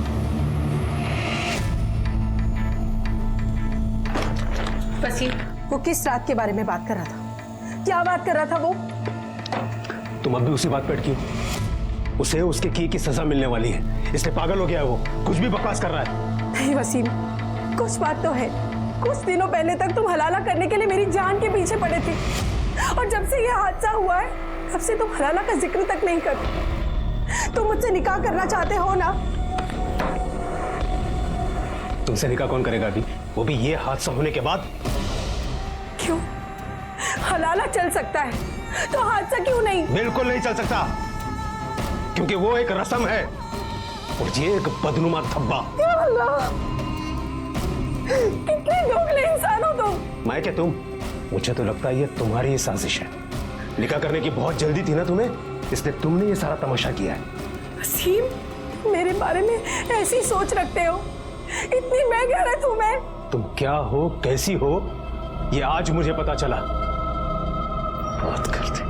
वसीम, वो किस रात के बारे में बात कर रहा था? क्या बात कर रहा था वो? तुम अब भी उसी बात पर क्यों? उसे उसके की सजा मिलने वाली है, इसलिए पागल हो गया है वो, कुछ भी बकवास कर रहा है। नहीं वसीम, कुछ बात तो है। कुछ दिनों पहले तक तुम हलाला करने के लिए मेरी जान के पीछे पड़े थे, और जब से यह हादसा हुआ है तब से तुम हलाला का जिक्र तक नहीं करते। तुम मुझसे निकाह करना चाहते हो ना? तुमसे निकाह कौन करेगा अभी, वो भी ये हादसा होने के बाद? क्यों? हलाला चल सकता है तो हादसा क्यों नहीं? बिल्कुल नहीं चल सकता, क्योंकि वो एक रस्म है और ये एक बदनुमा धब्बा। कितने दोगले इंसान हो तुम। मैं क्या तुम? मुझे तो लगता है ये तुम्हारी ही साजिश है। निकाह करने की बहुत जल्दी थी ना तुम्हें, इसलिए तुमने ये सारा तमाशा किया है। वसीम, मेरे बारे में ऐसी सोच रखते हो? इतनी बेगैरत हूं मैं? तुम क्या हो, कैसी हो, ये आज मुझे पता चला। बात करते।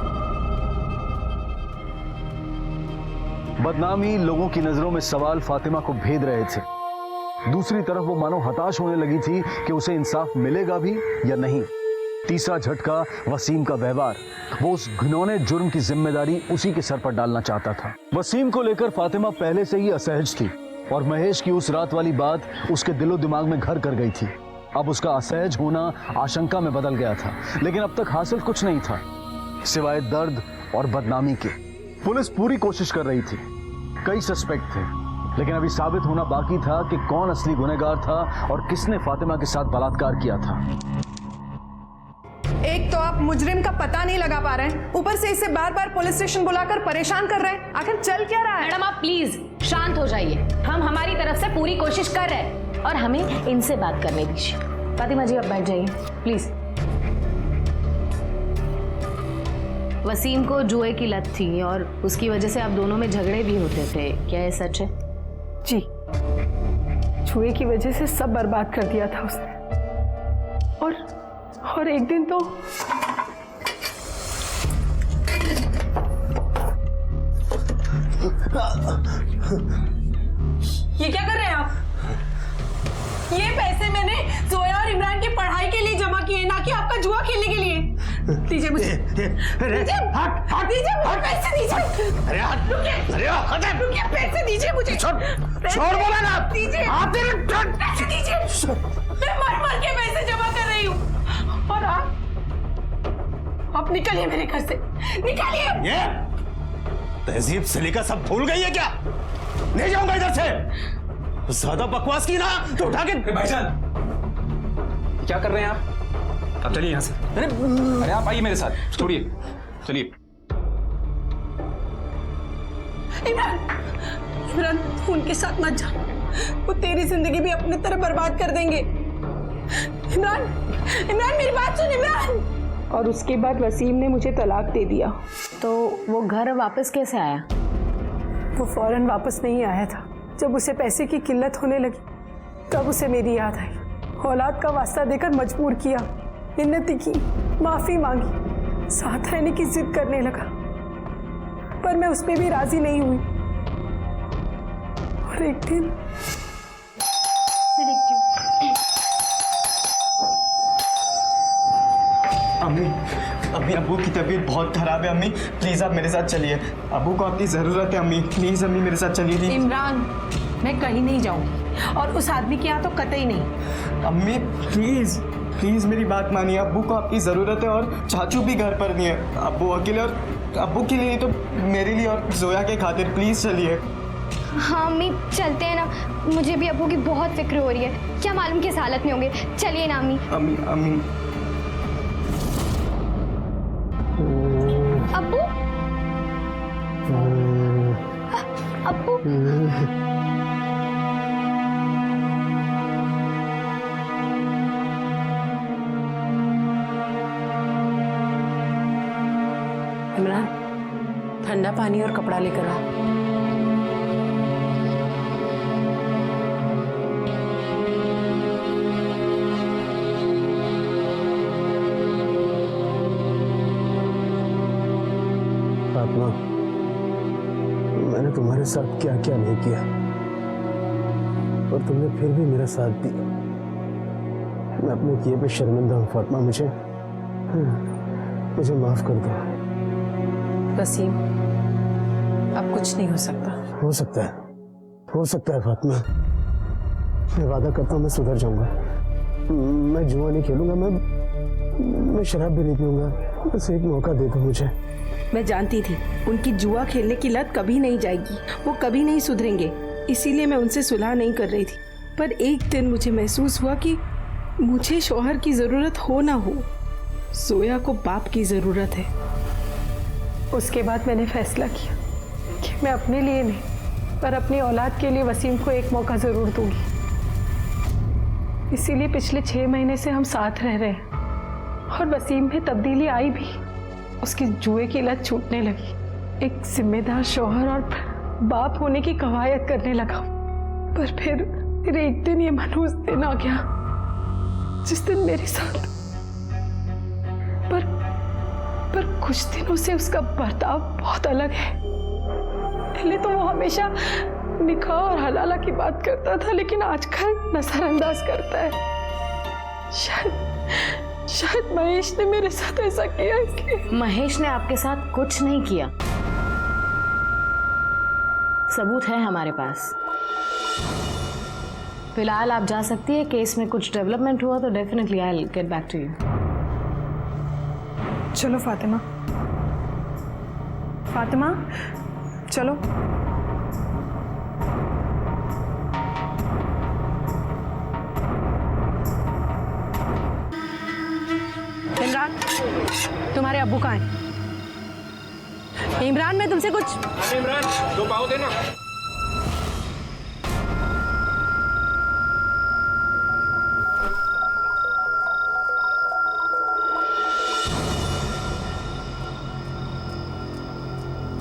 बदनामी लोगों की नजरों में सवाल फातिमा को भेद रहे थे। दूसरी तरफ वो मानो हताश होने लगी थी कि उसे इंसाफ मिलेगा भी या नहीं। तीसरा झटका वसीम का व्यवहार। वो उस घिनौने जुर्म की जिम्मेदारी उसी के सर पर डालना चाहता था। वसीम को लेकर फातिमा पहले से ही असहज थी और महेश की उस रात वाली बात उसके दिलो दिमाग में घर कर गई थी। अब उसका असहज होना आशंका में बदल गया था, लेकिन अब तक हासिल कुछ नहीं था सिवाय दर्द और बदनामी के। पुलिस पूरी कोशिश कर रही थी, कई सस्पेक्ट थे, लेकिन अभी साबित होना बाकी था कि कौन असली गुनहगार था और किसने फातिमा के साथ बलात्कार किया था। एक तो आप मुजरिम का पता नहीं लगा पा रहे हैं, ऊपर से इसे बार बार पुलिस स्टेशन बुलाकर परेशान कर रहे हैं। आखिर चल क्या रहा है? मैडम आप प्लीज शांत हो जाइए, हम हमारी तरफ से पूरी कोशिश कर रहे हैं और हमें इनसे बात करने दीजिए। फातिमा जी आप बैठ जाइए प्लीज। वसीम को जुए की लत थी और उसकी वजह से आप दोनों में झगड़े भी होते थे, क्या ये सच है? जी, जुए की वजह से सब बर्बाद कर दिया था उसने। और एक दिन तो ये क्या कर रहे हैं आप? ये पैसे मैंने जोया और इमरान की पढ़ाई के लिए जमा किए, ना कि आपका जुआ खेलने के लिए। दीजिए मुझे, दीजिए पैसे दीजिए। रुकिए, पैसे दीजिए मुझे। छोड़ बोला ना, दीजिए पैसे दीजिए। मैं मर के पैसे जमा कर रही हूँ और आप निकलिए मेरे घर से, निकलिए। ये तहजीब सलीका सब भूल गई है क्या? नहीं जाऊंगा इधर से। ज्यादा बकवास की ना तो उठा के। भाईजान क्या कर रहे हैं आप? अब चलिए यहाँ से। अरे आप आइए मेरे साथ, छोड़िए, चलिए। इमरान तू उनके साथ मत जा, वो तेरी जिंदगी भी अपनी तरह बर्बाद कर देंगे। इमरान मेरी बात सुन इमरान। और उसके बाद वसीम ने मुझे तलाक दे दिया। तो वो घर वापस कैसे आया? वो फौरन वापस नहीं आया था। जब उसे पैसे की किल्लत होने लगी तब उसे मेरी याद आई। औलाद का वास्ता देकर मजबूर किया मिन्नती की, माफी मांगी, साथ रहने की जिद करने लगा, पर मैं उसमें भी राजी नहीं हुई। और एक दिन अम्मी, अम्मी अब्बू की तबीयत बहुत खराब है। अम्मी प्लीज आप मेरे साथ चलिए, अब्बू को आपकी जरूरत है। अम्मी प्लीज, अम्मी मेरे साथ चलिए। इमरान, मैं कहीं नहीं जाऊंगी और उस आदमी के यहाँ तो कतई नहीं। अम्मी प्लीज प्लीज मेरी बात मानिए, अब्बू को आपकी जरूरत है और चाचू भी घर पर नहीं है। अब्बू अकेले, और अब्बू के लिए तो मेरे लिए और जोया के खातिर प्लीज चलिए। हाँ अम्मी चलते हैं ना, मुझे भी अब्बू की बहुत फिक्र हो रही है, क्या मालूम किस हालत में होंगे। चलिए ना अम्मी। अम्मी अम्मी अब्बू अब्बू इमरान, ठंडा पानी और कपड़ा लेकर आ। फातिमा, मैंने तुम्हारे साथ क्या क्या नहीं किया और तुमने फिर भी मेरा साथ दिया। मैं अपने किए पे शर्मिंदा हूँ फातिमा, मुझे माफ कर दो। वसीम, अब कुछ नहीं हो सकता। हो सकता है फातिमा। मैं वादा करता हूँ मैं सुधर जाऊंगा। मैं जुआ नहीं खेलूंगा, मैं शराब भी नहीं पीऊंगा। बस एक मौका दे दो मुझे। मैं जानती थी उनकी जुआ खेलने की लत कभी नहीं जाएगी, वो कभी नहीं सुधरेंगे, इसीलिए मैं उनसे सुलह नहीं कर रही थी। पर एक दिन मुझे महसूस हुआ कि मुझे शौहर की ज़रूरत हो ना हो, जोया को बाप की ज़रूरत है। उसके बाद मैंने फैसला किया कि मैं अपने लिए नहीं पर अपनी औलाद के लिए वसीम को एक मौका ज़रूर दूंगी। इसीलिए पिछले 6 महीने से हम साथ रह रहे हैं और वसीम में तब्दीली आई भी। उसकी जुए की लत छूटने लगी, एक जिम्मेदार शौहर और बाप होने की कवायद करने लगा। पर फिर एक दिन ये मनहूस दिन आ गया जिस दिन मेरे साथ पर कुछ दिनों से उसका बर्ताव बहुत अलग है। पहले तो वो हमेशा निकाह और हलाला की बात करता था, लेकिन आजकल नजरअंदाज करता है। शायद महेश ने मेरे साथ ऐसा किया इसलिए। महेश ने आपके साथ कुछ नहीं किया, सबूत है हमारे पास। फिलहाल आप जा सकती है, केस में कुछ डेवलपमेंट हुआ तो definitely I will get back to you. चलो फातिमा, फातिमा चलो। इमरान, तुम्हारे अब्बू कहाँ हैं? इमरान, मैं तुमसे कुछ। इमरान, 2 पाव देना।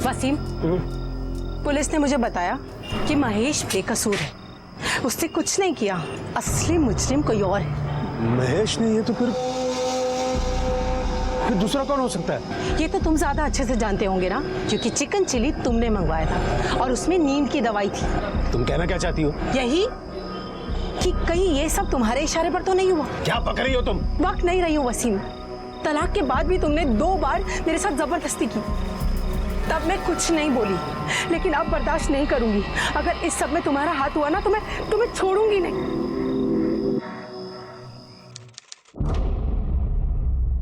वसीम, पुलिस ने मुझे बताया कि महेश बेकसूर है, उसने कुछ नहीं किया, असली मुजरिम कोई और है। महेश ने ये तो फिर दूसरा कौन हो सकता है? ये तो तुम ज्यादा अच्छे से जानते होंगे ना, क्योंकि चिकन चिली तुमने मंगवाया था और उसमें नींद की दवाई थी। तुम कहना क्या चाहती हो? यही कि कहीं ये सब तुम्हारे इशारे पर तो नहीं हुआ। क्या पक रही हो तुम? वक्त नहीं रही हूँ वसीम, तलाक के बाद भी तुमने 2 बार मेरे साथ जबरदस्ती की, तब मैं कुछ नहीं बोली, लेकिन अब बर्दाश्त नहीं करूंगी। अगर इस सब में तुम्हारा हाथ हुआ ना तो मैं तुम्हें छोड़ूंगी नहीं।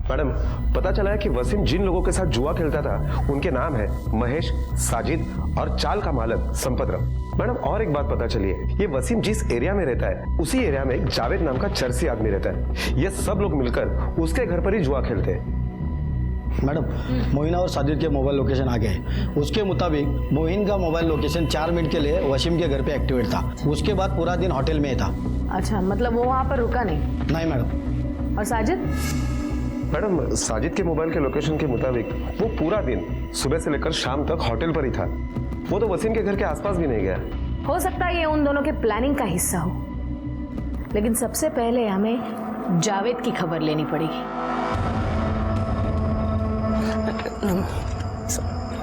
मैडम, पता चला है कि वसीम जिन लोगों के साथ जुआ खेलता था उनके नाम है महेश, साजिद और चाल का मालक संपतराम। मैडम, और एक बात पता चली है, ये वसीम जिस एरिया में रहता है उसी एरिया में एक जावेद नाम का चरसी आदमी रहता है। ये सब लोग मिलकर उसके घर पर ही जुआ खेलते हैं। मैडम, मोहिना और साजिद के मोबाइल लोकेशन आ गए। उसके मुताबिक मोहिन का मोबाइल लोकेशन 4 मिनट के लिए वसीम के घर पे एक्टिवेट था, उसके बाद पूरा दिन होटल में था। अच्छा, मतलब वो वहाँ पर रुका नहीं? नहीं मैडम। और साजिद? मैडम, साजिद के मोबाइल के लोकेशन के मुताबिक वो पूरा दिन सुबह से लेकर शाम तक होटल पर ही था। वो तो वसीम के घर के आसपास भी नहीं गया। हो सकता है ये उन दोनों के प्लानिंग का हिस्सा हो, लेकिन सबसे पहले हमें जावेद की खबर लेनी पड़ेगी।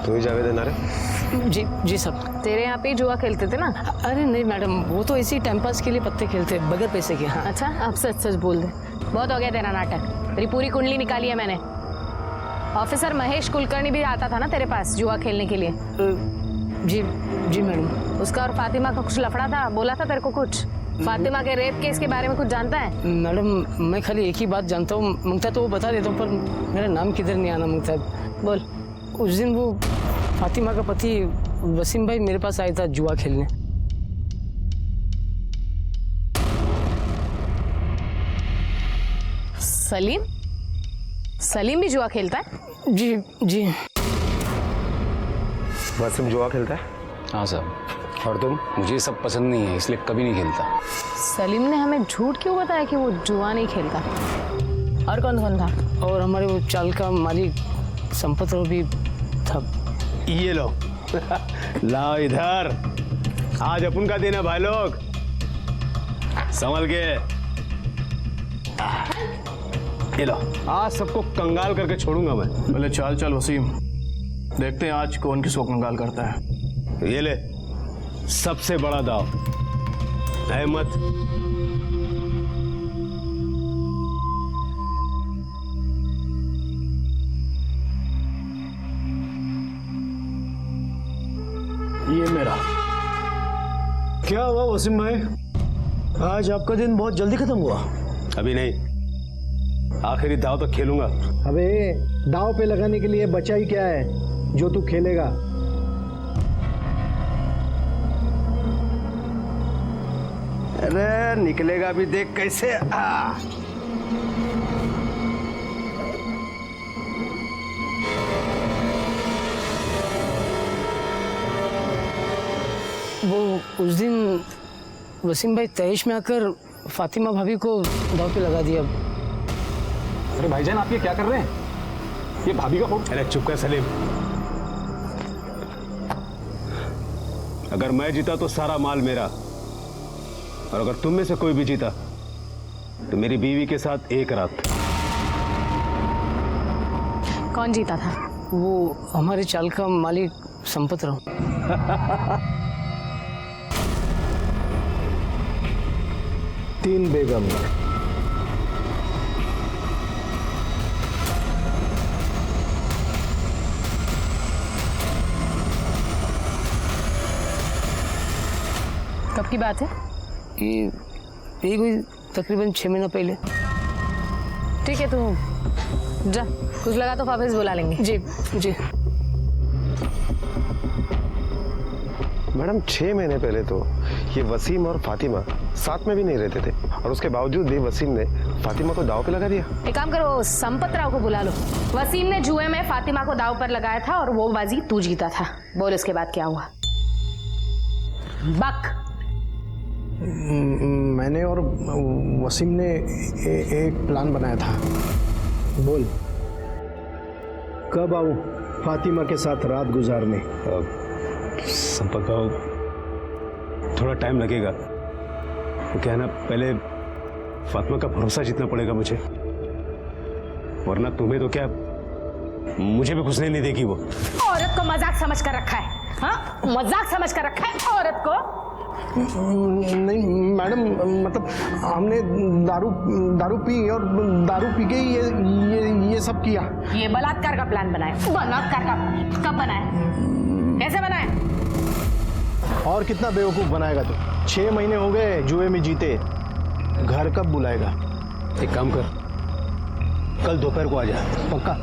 तू ही जावेद है ना रे? जी सब। तेरे यहाँ पे ही जुआ खेलते थे ना? अरे नहीं मैडम, वो तो इसी टाइम पास के लिए पत्ते खेलते बगैर पैसे के। हाँ। अच्छा, अब सच सच बोल दे। बहुत हो गया तेरा नाटक। तेरी पूरी कुंडली निकाली है मैंने। ऑफिसर महेश कुलकर्णी भी आता था ना तेरे पास जुआ खेलने के लिए? जी मैडम। उसका और फातिमा का कुछ लफड़ा था, बोला था तेरे को कुछ? फातिमा के रेप केस के बारे में कुछ जानता है? मैडम मैं खाली एक ही बात जानता हूँ, मंगता तो वो बता देता हूँ, पर मेरा नाम किधर नहीं आना मंगता। बोल। उस दिन वो फातिमा का पति वसीम भाई मेरे पास आया था जुआ खेलने। सलीम? सलीम भी जुआ खेलता है? जी। वसीम जुआ खेलता है? हाँ साहब। और तुम? मुझे ये सब पसंद नहीं है, इसलिए कभी नहीं खेलता। सलीम ने हमें झूठ क्यों बताया कि वो जुआ नहीं खेलता? और कौन कौन था? और हमारे वो चाल का मालिक संपत राव भी था। ये लो लाओ इधर, आज अपन का दिन है भाई लोग, संभल के। ये लो, आज सबको कंगाल करके छोड़ूंगा मैं। पहले चाल चल वसीम, देखते हैं आज कौन किसको कंगाल करता है। ये ले, सबसे बड़ा दाव, अहमद। ये मेरा। क्या हुआ वसीम भाई, आज आपका दिन बहुत जल्दी खत्म हुआ? अभी नहीं, आखिरी दाव तो खेलूंगा। अबे दाव पे लगाने के लिए बचा ही क्या है जो तू खेलेगा? अरे निकलेगा भी, देख कैसे। वो उस दिन वसीम भाई तैश में आकर फातिमा भाभी को दाव पे लगा दिया। अरे भाईजान आप ये क्या कर रहे हैं? ये भाभी का फोन। अरे चुप कर सलीम, अगर मैं जीता तो सारा माल मेरा, और अगर तुम में से कोई भी जीता तो मेरी बीवी के साथ एक रात। कौन जीता था? वो हमारे चाल का मालिक संपत राव। 3 बेगम। कब की बात है? ये कोई तकरीबन 6 महीना पहले। ठीक है, तू जा, कुछ लगा तो वापस बुला लेंगे। जी। मैडम 6 महीने पहले तो ये वसीम और फातिमा साथ में भी नहीं रहते थे, और उसके बावजूद भी वसीम ने फातिमा को दाव पे लगा दिया। एक काम करो, संपत राव को बुला लो। वसीम ने जुए में फातिमा को दाव पर लगाया था और वो बाजी तू जीता था। बोल इसके बाद क्या हुआ? बक। मैंने और वसीम ने एक प्लान बनाया था। बोल, कब आऊं फातिमा के साथ रात गुजारने? संपत भाव, थोड़ा टाइम लगेगा। तो क्या है ना, पहले फातिमा का भरोसा जीतना पड़ेगा मुझे, वरना तुम्हें तो क्या, मुझे भी घुसने नहीं देगी वो। औरत को मजाक समझ कर रखा है? हाँ, मजाक समझ कर रखा है औरत को? नहीं मैडम, मतलब हमने दारू पी और दारू पी के ये सब किया। ये बलात्कार का प्लान बनाया? बलात्कार का कब बनाया? कैसे बनाया? और कितना बेवकूफ बनाएगा तू? 6 महीने हो गए जुए में जीते, घर कब बुलाएगा? एक काम कर, कल दोपहर को आ जा। पक्का?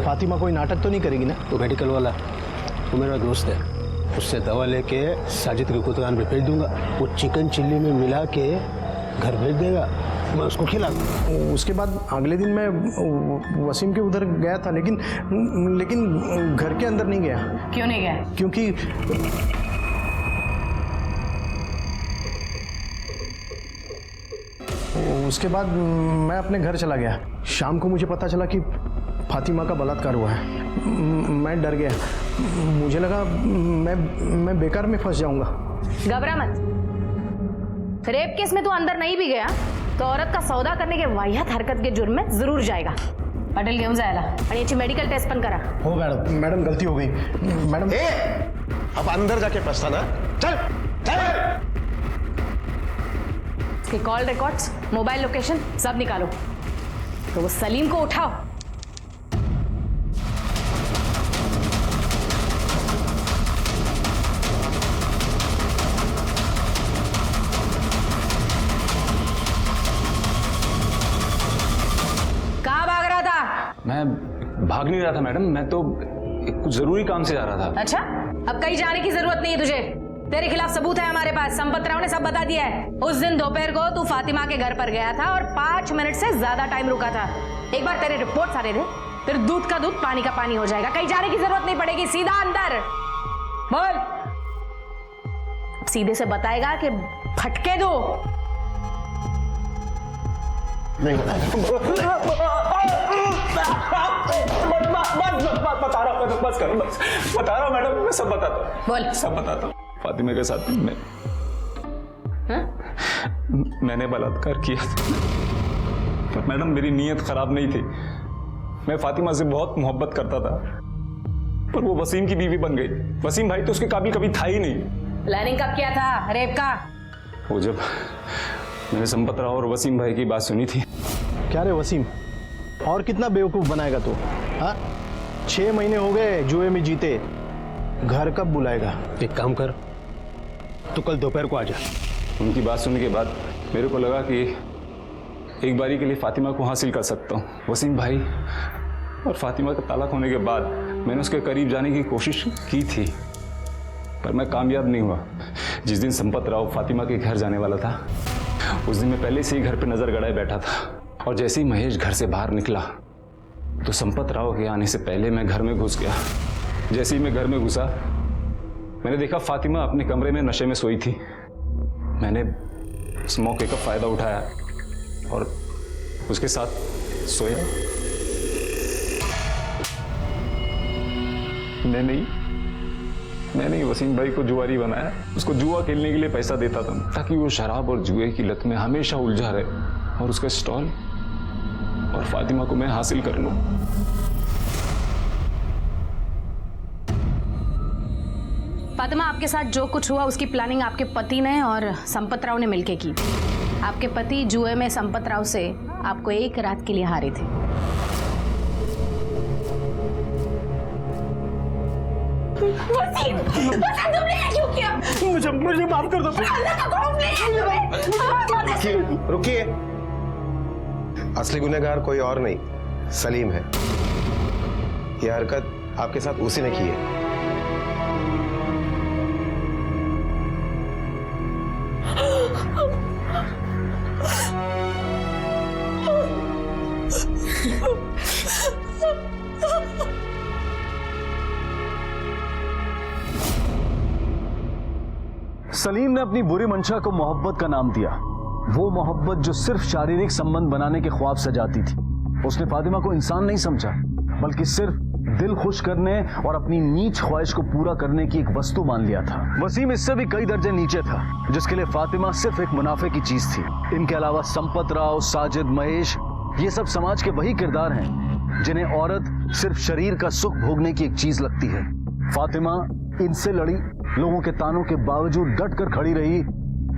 फातिमा कोई नाटक तो नहीं करेगी ना? तो मेडिकल वाला वो मेरा दोस्त है, उससे दवा लेके साजिद की दुकान पे भेज दूंगा। वो चिकन चिल्ली में मिला के घर भेज देगा, मैं उसको खिला दूंगा। उसके बाद अगले दिन मैं वसीम के उधर गया था, लेकिन घर के अंदर नहीं गया। क्यों नहीं गया? क्योंकि उसके बाद मैं अपने घर चला गया। शाम को मुझे पता चला कि फातिमा का बलात्कार हुआ है। मैं डर गया, मुझे लगा मैं बेकार में फंस जाऊंगा। घबरा मत, रेप केस में तू अंदर नहीं भी गया तो औरत का सौदा करने के वाहियात हरकत के जुर्म में जरूर जाएगा. पाटील घेऊन जायला आणि याची मेडिकल टेस्ट पण करा. हो मैडम. मैडम गलती हो गई मैडम. अब अंदर जाके पछताना. चल चल. उसके कॉल रिकॉर्ड्स, मोबाइल लोकेशन सब निकालो. तो वो सलीम को उठाओ. कहाँ भाग रहा था? मैं भाग नहीं रहा था मैडम, मैं तो कुछ जरूरी काम से जा रहा था. अच्छा, अब कहीं जाने की जरूरत नहीं है तुझे. तेरे खिलाफ सबूत है हमारे पास. संपत राव ने सब बता दिया है. उस दिन दोपहर को तू फातिमा के घर पर गया था और 5 मिनट से ज्यादा टाइम रुका था. एक बार तेरे रिपोर्ट सारे दे, तेरे दूध का दूध पानी का पानी हो जाएगा. कहीं जाने की जरूरत नहीं पड़ेगी. सीधा अंदर बोल. सीधे से बताएगा कि फटके दो. नहीं बता रहा हूँ, बस करो, बता रहा हूँ मैडम, मैं सब बताता हूँ. बोल. सब बताता हूँ. फातिमा के साथ मैंने बलात्कार किया था, पर मैडम मेरी नीयत खराब नहीं थी. मैं फातिमा से बहुत मोहब्बत करता था, पर वो वसीम की बीवी बन गई. वसीम भाई तो उसके काबिल कभी था ही नहीं. प्लानिंग कब किया था रेप का? वो जब मैंने संपत राव और वसीम भाई की बात सुनी थी. क्या रे वसीम, और कितना बेवकूफ बनाएगा तू? हाँ, 6 महीने हो गए जुए में जीते. घर कब बुलाएगा? एक काम कर, तू कल दोपहर को आ जा. उनकी बात सुनने के बाद मेरे को लगा कि एक बारी के लिए फातिमा को हासिल कर सकता हूँ. वसीम भाई और फातिमा का तलाक होने के बाद मैंने उसके करीब जाने की कोशिश की थी, पर मैं कामयाब नहीं हुआ. जिस दिन संपत राव फातिमा के घर जाने वाला था, उस दिन मैं पहले से ही घर पे नजर गड़ाए बैठा था. और जैसे ही महेश घर से बाहर निकला तो संपत राव के आने से पहले मैं घर में घुस गया. जैसे ही मैं घर में घुसा, मैंने देखा फातिमा अपने कमरे में नशे में सोई थी. मैंने उस मौके का फायदा उठाया और उसके साथ सोया. मैंने वसीम भाई को जुआरी बनाया. उसको जुआ खेलने के लिए पैसा देता था ताकि वो शराब और जुए की लत में हमेशा उलझा रहे और उसका स्टॉल और फातिमा को मैं हासिल कर लूं. फातिमा, आपके साथ जो कुछ हुआ उसकी प्लानिंग आपके पति ने और संपत राव ने मिलकर की. आपके पति जुए में संपत राव से आपको एक रात के लिए हारे थे. वसीम, तुमने ये क्यों किया? मुझे माफ कर दो. रुकिए. असली गुनहगार कोई और नहीं, सलीम है. यह हरकत आपके साथ उसी ने की है. सलीम ने अपनी बुरी मंशा को मोहब्बत का नाम दिया. वो मोहब्बत जो सिर्फ शारीरिक संबंध बनाने के ख्वाब सजाती थी. उसने फातिमा को इंसान नहीं समझा, बल्कि सिर्फ दिल खुश करने और अपनी नीच ख्वाहिश को पूरा करने की एक वस्तु मान लिया था. वसीम इससे भी कई दर्जे नीचे था, जिसके लिए फातिमा सिर्फ एक मुनाफे की चीज थी. इनके अलावा संपत राव, साजिद, महेश, ये सब समाज के वही किरदार हैं जिन्हें औरत सिर्फ शरीर का सुख भोगने की एक चीज लगती है. फातिमा इनसे लड़ी, लोगों के तानों के बावजूद डट कर खड़ी रही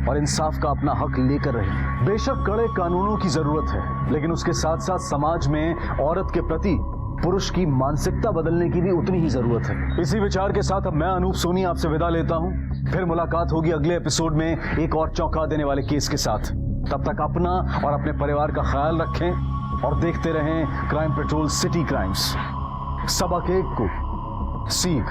और इंसाफ का अपना हक लेकर रही. बेशक कड़े कानूनों की जरूरत है, लेकिन उसके साथ साथ समाज में औरत के प्रति पुरुष की मानसिकता बदलने की भी उतनी ही जरूरत है. इसी विचार के साथ अब मैं अनूप सोनी आपसे विदा लेता हूं. फिर मुलाकात होगी अगले एपिसोड में एक और चौंका देने वाले केस के साथ. तब तक अपना और अपने परिवार का ख्याल रखें और देखते रहें क्राइम पेट्रोल सिटी क्राइम्स. सबक एक को सीख